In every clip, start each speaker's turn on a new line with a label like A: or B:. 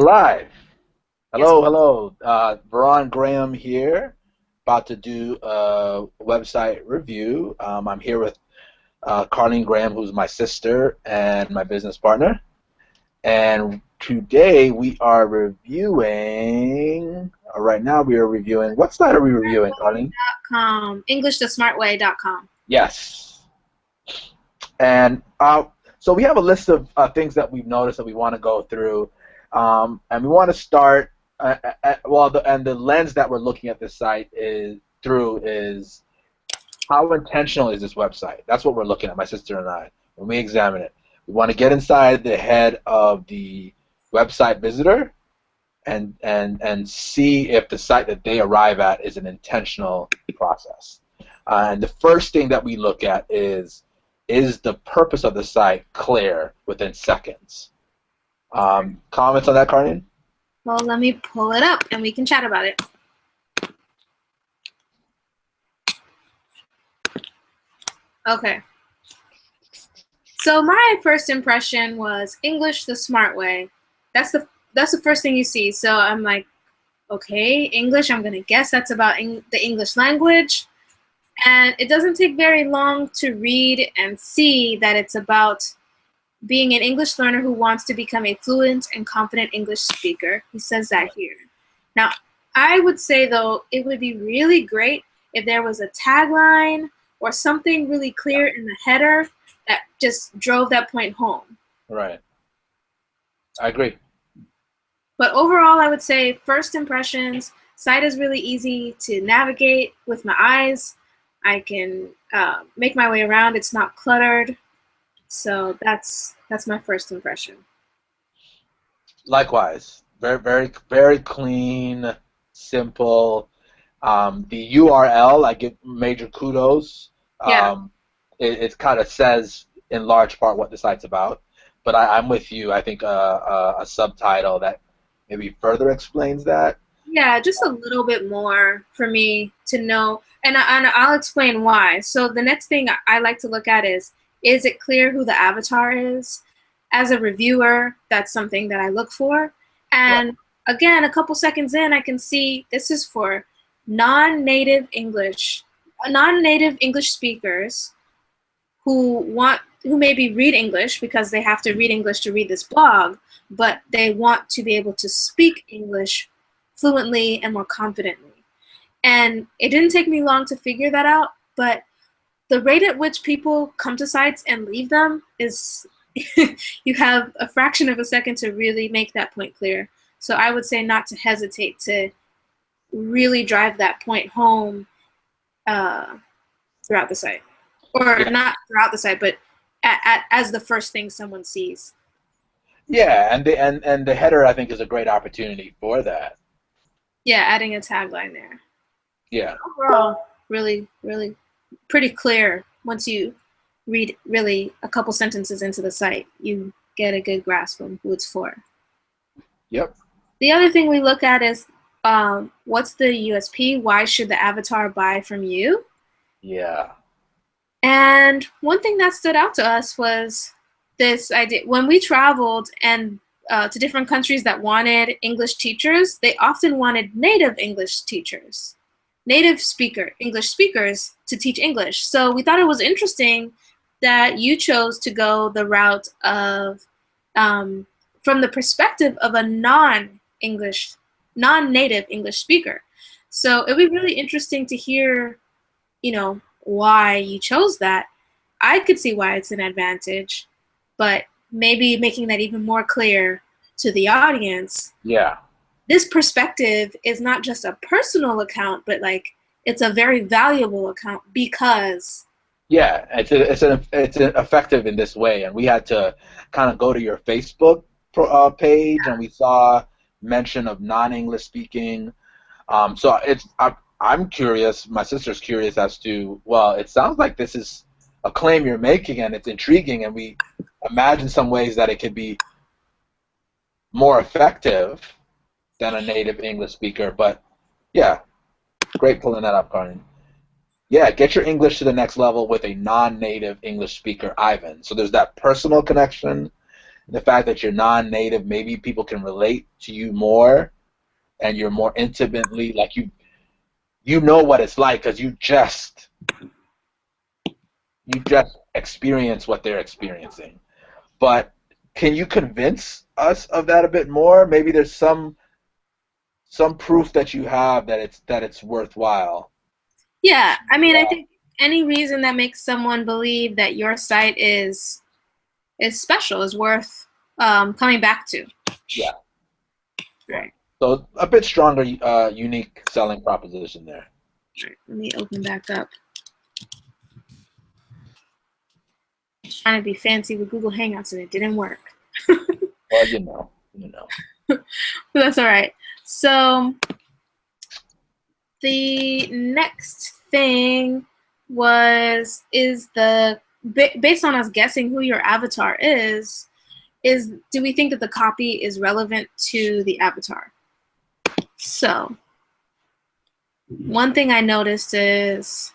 A: Live.
B: Yes.
A: Hello. Veron Graham here, about to do a website review. I'm here with Carlene Graham, who's my sister and my business partner. And today we are reviewing, right now we are reviewing, what site are we reviewing, Carlene?
B: EnglishTheSmartWay.com.
A: Yes. And so we have a list of things that we've noticed that we want to go through. And we want to start, the lens that we're looking at this site is how intentional is this website? That's what we're looking at, my sister and I, when we examine it. We want to get inside the head of the website visitor and see if the site that they arrive at is an intentional process. And the first thing that we look at is the purpose of the site clear within seconds? Comments on that, Carney?
B: Well, let me pull it up and we can chat about it. Okay. So my first impression was English the smart way. That's the first thing you see. So I'm like, okay, English, I'm going to guess that's about the English language. And it doesn't take very long to read and see that it's about being an English learner who wants to become a fluent and confident English speaker. He says that here. Now, I would say, though, it would be really great if there was a tagline or something really clear in the header that just drove that point home.
A: Right. I agree.
B: But overall, I would say first impressions, site is really easy to navigate with my eyes. I can make my way around. It's not cluttered. So that's my first impression.
A: Likewise, very clean, simple. The URL, I give major kudos.
B: Yeah.
A: It kind of says in large part what the site's about. But I'm with you. I think a subtitle that maybe further explains that.
B: Yeah, just a little bit more for me to know, and I'll explain why. So the next thing I like to look at is it clear who the avatar is? As a reviewer, that's something that I look for. And again, a couple seconds in, I can see this is for non-native English speakers who maybe read English because they have to read English to read this blog, but they want to be able to speak English fluently and more confidently. And it didn't take me long to figure that out, but the rate at which people come to sites and leave them is you have a fraction of a second to really make that point clear. So I would say not to hesitate to really drive that point home throughout the site. Or not throughout the site, but as the first thing someone sees.
A: Yeah, and the header, I think, is a great opportunity for that.
B: Yeah, adding a tagline there.
A: Yeah.
B: Overall, really, really pretty clear. Once you read really a couple sentences into the site, you get a good grasp on who it's for.
A: Yep.
B: The other thing we look at is what's the USP? Why should the avatar buy from you?
A: Yeah.
B: And one thing that stood out to us was this idea. When we traveled and to different countries that wanted English teachers, they often wanted native English teachers, English speakers to teach English. So we thought it was interesting that you chose to go the route of, from the perspective of a non-native English speaker. So it would be really interesting to hear, why you chose that. I could see why it's an advantage, but maybe making that even more clear to the audience.
A: Yeah.
B: This perspective is not just a personal account, but it's a very valuable account because.
A: Yeah, it's effective in this way, and we had to kind of go to your Facebook page, and we saw mention of non-English speaking. So I'm curious. My sister's curious as to. Well, it sounds like this is a claim you're making, and it's intriguing, and we imagine some ways that it could be more effective than a native English speaker. But yeah, great pulling that up, Carmen. Yeah, get your English to the next level with a non-native English speaker, Ivan. So there's that personal connection, the fact that you're non-native, maybe people can relate to you more, and you're more intimately like you know what it's like because you just experience what they're experiencing. But can you convince us of that a bit more? Maybe there's some proof that you have that it's worthwhile.
B: Yeah, I mean, I think any reason that makes someone believe that your site is special is worth coming back to.
A: Yeah.
B: Right.
A: So a bit stronger, unique selling proposition there.
B: Right. Let me open back up. Trying to be fancy with Google Hangouts and it didn't work.
A: Well, you know.
B: But that's all right. So the next thing is based on us guessing who your avatar is do we think that the copy is relevant to the avatar? So one thing I noticed is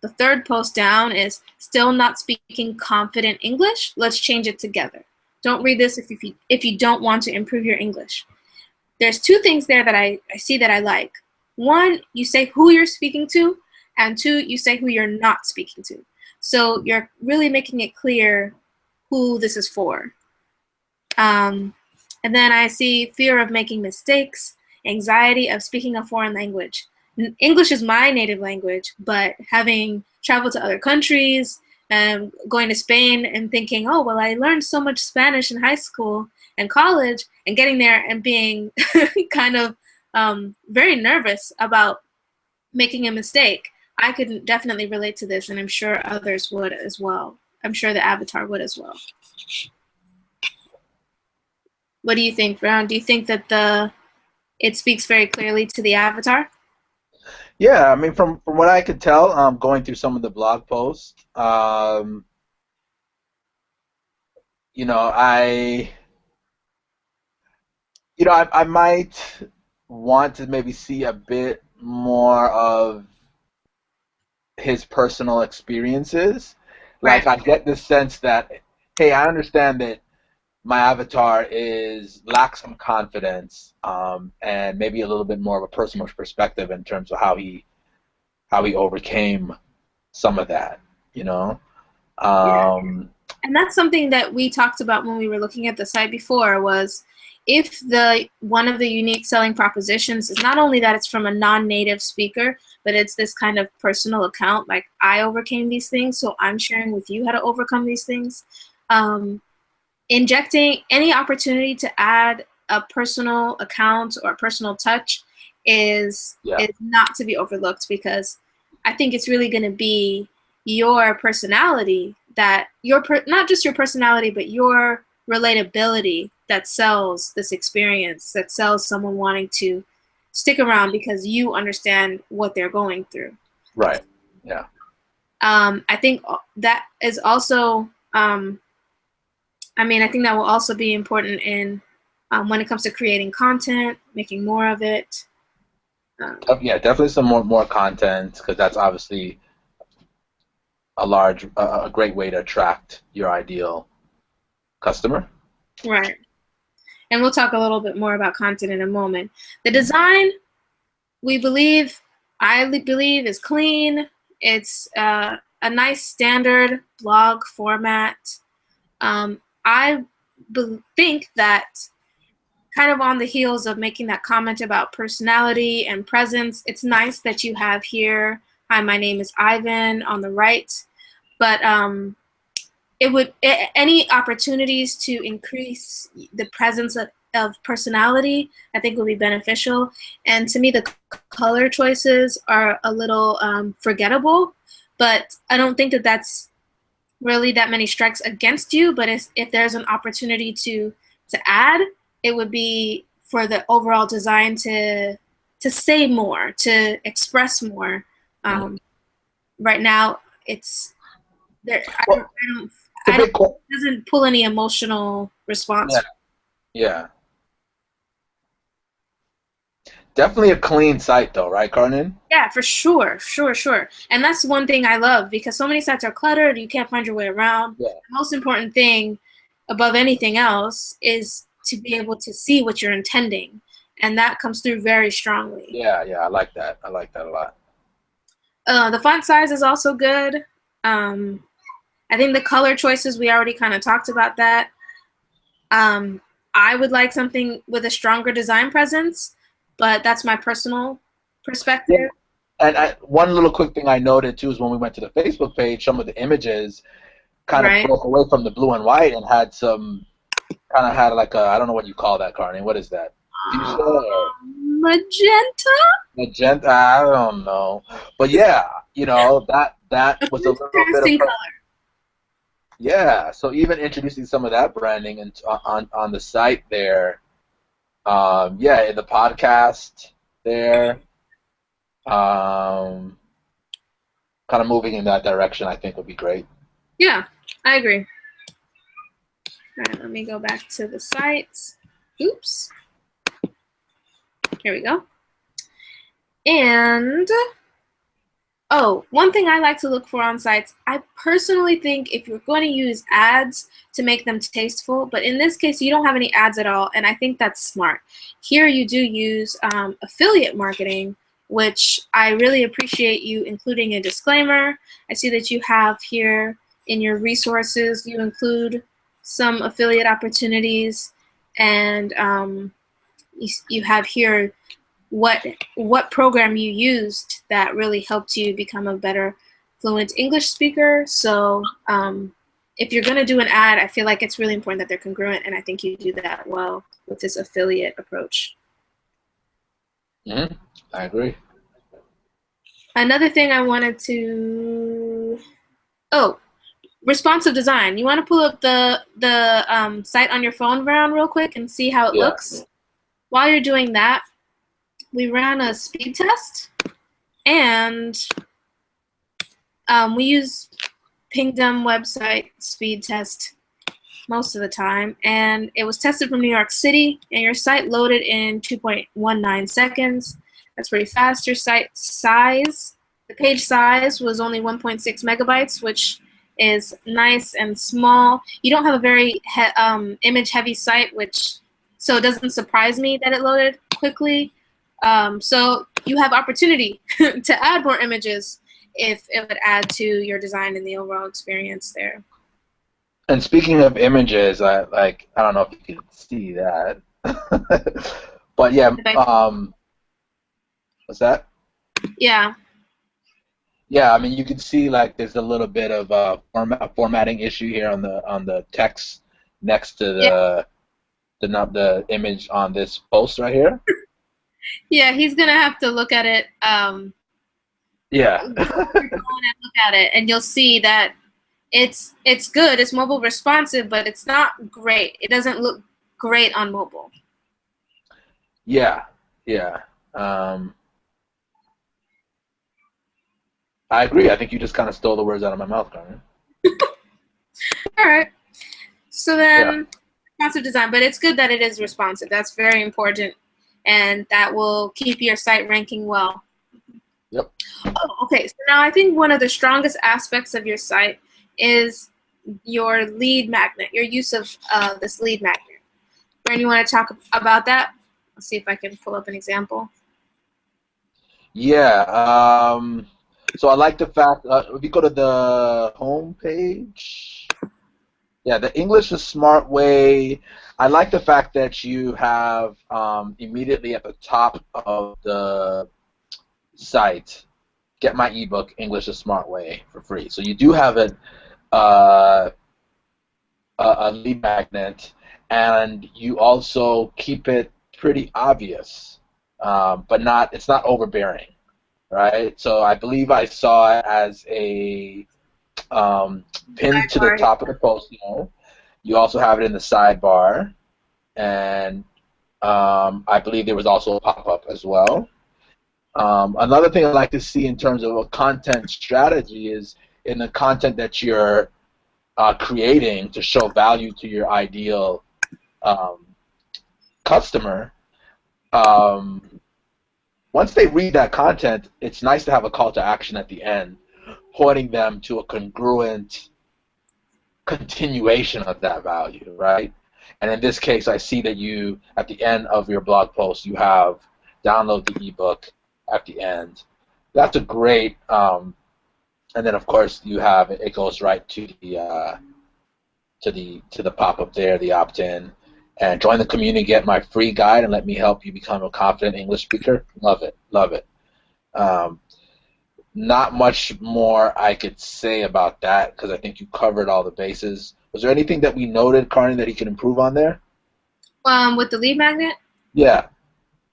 B: the third post down is still not speaking confident English. Let's change it together. Don't read this if you don't want to improve your English. There's two things there that I see that I like. One, you say who you're speaking to, and two, you say who you're not speaking to. So you're really making it clear who this is for. And then I see fear of making mistakes, anxiety of speaking a foreign language. English is my native language, but having traveled to other countries and going to Spain and thinking, oh, well, I learned so much Spanish in high school and college, and getting there and being kind of very nervous about making a mistake. I could definitely relate to this, and I'm sure others would as well. I'm sure the avatar would as well. What do you think, Brown? Do you think that it speaks very clearly to the avatar?
A: Yeah, I mean, from what I could tell, going through some of the blog posts, you know, I might want to maybe see a bit more of his personal experiences.
B: Right.
A: Like, I get the sense that, hey, I understand that my avatar lacks some confidence, and maybe a little bit more of a personal perspective in terms of how he overcame some of that, you know.
B: Yeah. And that's something that we talked about when we were looking at the site before, was if one of the unique selling propositions is not only that it's from a non-native speaker, but it's this kind of personal account, like I overcame these things, so I'm sharing with you how to overcome these things. Injecting any opportunity to add a personal account or a personal touch is not to be overlooked, because I think it's really going to be your personality not just your personality, but your relatability that sells this experience, that sells someone wanting to stick around because you understand what they're going through.
A: Right. Yeah.
B: I think that is also, I think that will also be important in when it comes to creating content, making more of it.
A: Yeah, definitely some more content, because that's obviously a great way to attract your ideal customer.
B: Right. And we'll talk a little bit more about content in a moment. The design, I believe, is clean. It's a nice standard blog format. I think that kind of on the heels of making that comment about personality and presence, it's nice that you have here, hi, my name is Ivan, on the right. But any opportunities to increase the presence of personality, I think would be beneficial. And to me, the color choices are a little forgettable, but I don't think that that's really that many strikes against you. But if there's an opportunity to add, it would be for the overall design to say more, to express more. Right now, it's there. It doesn't pull any emotional response.
A: Yeah. Definitely a clean site, though, right, Carnan?
B: Yeah, for sure. And that's one thing I love, because so many sites are cluttered. You can't find your way around.
A: Yeah.
B: The most important thing above anything else is to be able to see what you're intending, and that comes through very strongly.
A: Yeah, yeah, I like that. I like that a lot.
B: The font size is also good. I think the color choices, we already kind of talked about that. I would like something with a stronger design presence, but that's my personal
A: Yeah.
B: perspective.
A: And one little quick thing I noted too is when we went to the Facebook page, some of the images kind of
B: Right.
A: broke away from the blue and white and had some kind of had like a, I don't know what you call that, Carney. What is that? Fuchsia or
B: Magenta?
A: magenta? I don't know. But yeah, you know, that was a little bit of
B: Interesting color.
A: yeah. So even introducing some of that branding and on the site there, yeah, in the podcast there, kind of moving in that direction, I think would be great.
B: Yeah, I agree. All right, let me go back to the site. Oops. Here we go. And, oh, one thing I like to look for on sites, I personally think if you're going to use ads to make them tasteful, but in this case, you don't have any ads at all, and I think that's smart. Here you do use affiliate marketing, which I really appreciate you including a disclaimer. I see that you have here in your resources, you include some affiliate opportunities, and you have here what program you used that really helped you become a better fluent English speaker. So if you're going to do an ad, I feel like it's really important that they're congruent, and I think you do that well with this affiliate approach.
A: Mm-hmm. I agree.
B: Another thing I wanted to, oh, responsive design. You want to pull up the site on your phone, Brown, real quick and see how it
A: Yeah.
B: looks? While you're doing that, we ran a speed test, and we use Pingdom website speed test most of the time, and it was tested from New York City, and your site loaded in 2.19 seconds. That's pretty fast. Your site size, the page size was only 1.6 megabytes, which is nice and small. You don't have a very image-heavy site, so it doesn't surprise me that it loaded quickly. So you have opportunity to add more images if it would add to your design and the overall experience there.
A: And speaking of images, I don't know if you can see that, but yeah, what's that?
B: Yeah.
A: Yeah, I mean you can see like there's a little bit of a formatting issue here on the text next to the image on this post right here.
B: Yeah, he's gonna have to look at it.
A: Yeah.
B: Look at it, and you'll see that it's good. It's mobile responsive, but it's not great. It doesn't look great on mobile.
A: Yeah. Yeah. I agree. I think you just kind of stole the words out of my mouth, Carmen.
B: All right. So then, responsive design, but it's good that it is responsive. That's very important, and that will keep your site ranking well.
A: Yep.
B: Oh, okay. So now I think one of the strongest aspects of your site is your lead magnet, your use of this lead magnet. Brandon, you want to talk about that? Let's see if I can pull up an example.
A: Yeah. So I like the fact if you go to the home page, yeah, the English is Smart Way. I like the fact that you have immediately at the top of the site, get my ebook, English the Smart Way, for free. So you do have a lead magnet, and you also keep it pretty obvious, but it's not overbearing, right? So I believe I saw it as a pinned to the top of the post. You also have it in the sidebar, and I believe there was also a pop-up as well. Another thing I'd like to see in terms of a content strategy is in the content that you're creating to show value to your ideal customer. Once they read that content, it's nice to have a call to action at the end, pointing them to a congruent continuation of that value, right? And in this case, I see that you, at the end of your blog post, you have download the ebook at the end. That's a great, and then of course you have it goes right to the pop-up there, the opt-in, and join the community, get my free guide, and let me help you become a confident English speaker. Love it, love it. Um, Not much more I could say about that because I think you covered all the bases. Was there anything that we noted, Carney, that he could improve on there?
B: With the lead magnet?
A: Yeah,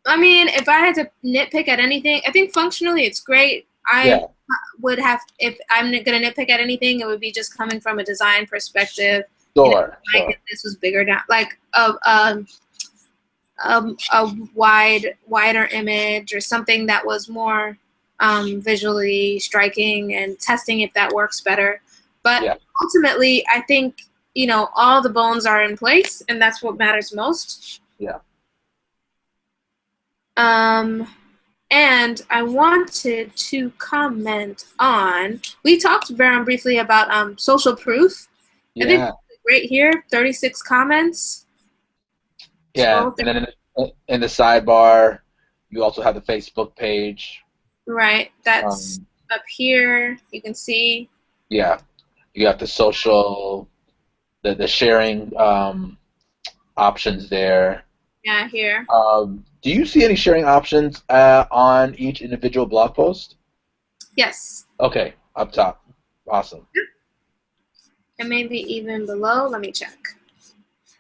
B: I mean, if I had to nitpick at anything, I think functionally it's great. I
A: yeah,
B: would have, if I'm going to nitpick at anything, it would be just coming from a design perspective.
A: sure,
B: Like
A: sure.
B: if this was bigger down, like a wider image or something that was more visually striking, and testing if that works better. But
A: Yeah,
B: ultimately, I think, all the bones are in place, and that's what matters most.
A: yeah.
B: And I wanted to comment on, we talked very briefly about social proof. I think
A: Yeah,
B: right here, 36 comments.
A: yeah.
B: Scroll through.
A: And then in the sidebar, you also have the Facebook page.
B: Right, that's
A: Um,
B: up here. You can see.
A: yeah, you got the social, the sharing options there.
B: Yeah, here.
A: Do you see any sharing options on each individual blog post?
B: Yes.
A: Okay, up top. Awesome.
B: And maybe even below. Let me check.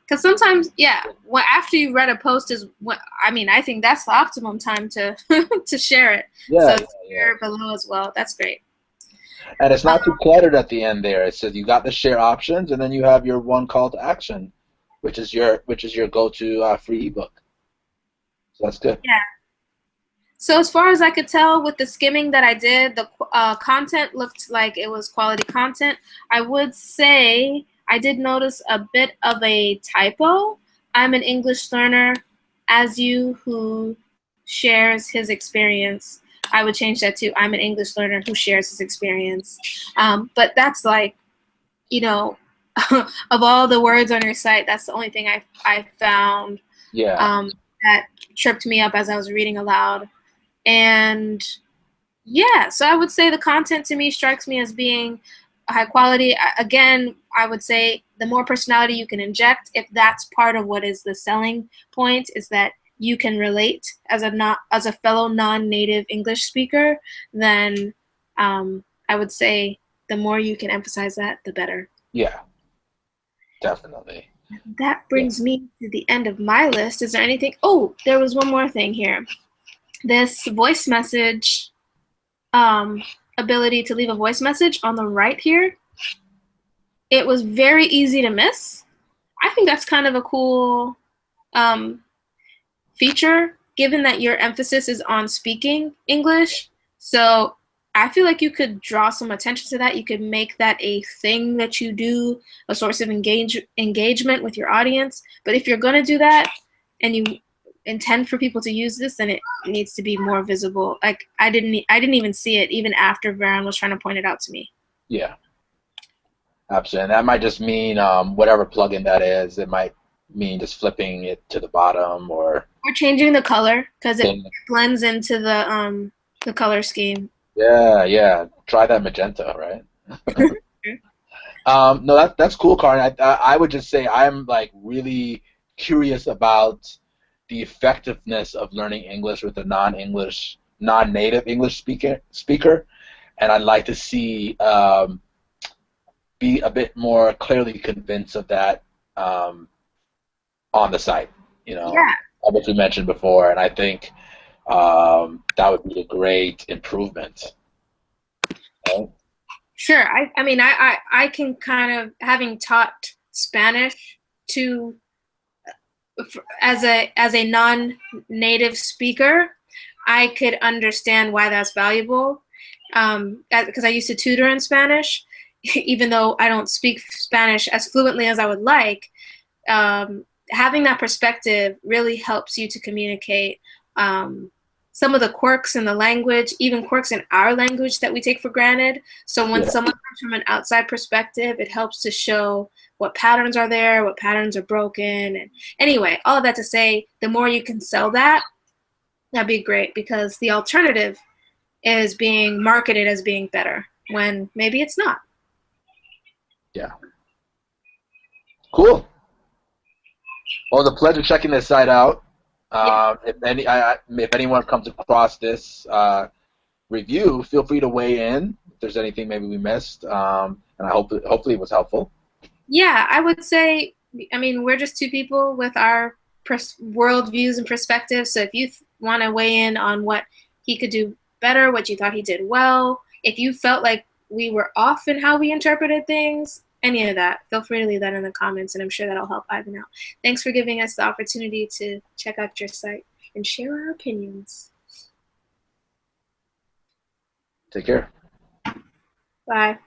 B: Because sometimes, yeah, after you read a post is what I mean. I think that's the optimum time to to share it. So
A: Yeah, yeah,
B: it's
A: yeah.
B: here below as well. That's great.
A: And it's not too cluttered at the end there. It says you got the share options, and then you have your one call to action, which is your go-to free ebook. So that's good.
B: Yeah. So as far as I could tell with the skimming that I did, the content looked like it was quality content. I would say I did notice a bit of a typo. I'm an English learner, as you, who shares his experience. I would change that to I'm an English learner who shares his experience. But that's like, you know, of all the words on your site, that's the only thing I found
A: Yeah,
B: that tripped me up as I was reading aloud. And yeah, so I would say the content to me strikes me as being high quality. Again, I would say the more personality you can inject, if that's part of what is the selling point, is that you can relate as a fellow non-native English speaker, then I would say the more you can emphasize that, the better.
A: yeah, definitely.
B: That
A: Yeah,
B: brings me to the end of my list. Is there anything? Oh, there was one more thing here. This voice message, um, ability to leave a voice message on the right here, it was very easy to miss. I think that's kind of a cool um, feature, given that your emphasis is on speaking English. So I feel like you could draw some attention to that. You could make that a thing that you do, a source of engagement with your audience. But if you're going to do that and you intend for people to use this, then it needs to be more visible. Like I didn't even see it even after Varan was trying to point it out to me.
A: yeah, absolutely. And that might just mean whatever plugin that is. It might mean just flipping it to the bottom or.
B: Or changing the color because it blends into the color scheme.
A: Yeah, yeah. Try that magenta, right? No, that's cool, Karin. I would just say I'm like really curious about the effectiveness of learning English with a non-native English speaker, and I'd like to see be a bit more clearly convinced of that on the site.
B: Yeah.
A: Which we mentioned before, and I think that would be a great improvement. Right?
B: Sure. I mean, I can kind of, having taught Spanish to as a non-native speaker, I could understand why that's valuable. Because I used to tutor in Spanish, even though I don't speak Spanish as fluently as I would like. Having that perspective really helps you to communicate some of the quirks in the language, even quirks in our language that we take for granted. So when
A: Yeah.
B: someone comes from an outside perspective, it helps to show what patterns are there, what patterns are broken. And anyway, all of that to say, the more you can sell that, that'd be great, because the alternative is being marketed as being better when maybe it's not.
A: Yeah. Cool. Well, it was a pleasure checking this site out.
B: Yeah.
A: If anyone comes across this review, feel free to weigh in if there's anything maybe we missed. And hopefully it was helpful.
B: Yeah, I would say, I mean, we're just two people with our world views and perspectives. So if you want to weigh in on what he could do better, what you thought he did well, if you felt like we were off in how we interpreted things, any of that, feel free to leave that in the comments, and I'm sure that'll help Ivan out. Thanks for giving us the opportunity to check out your site and share our opinions.
A: Take care.
B: Bye.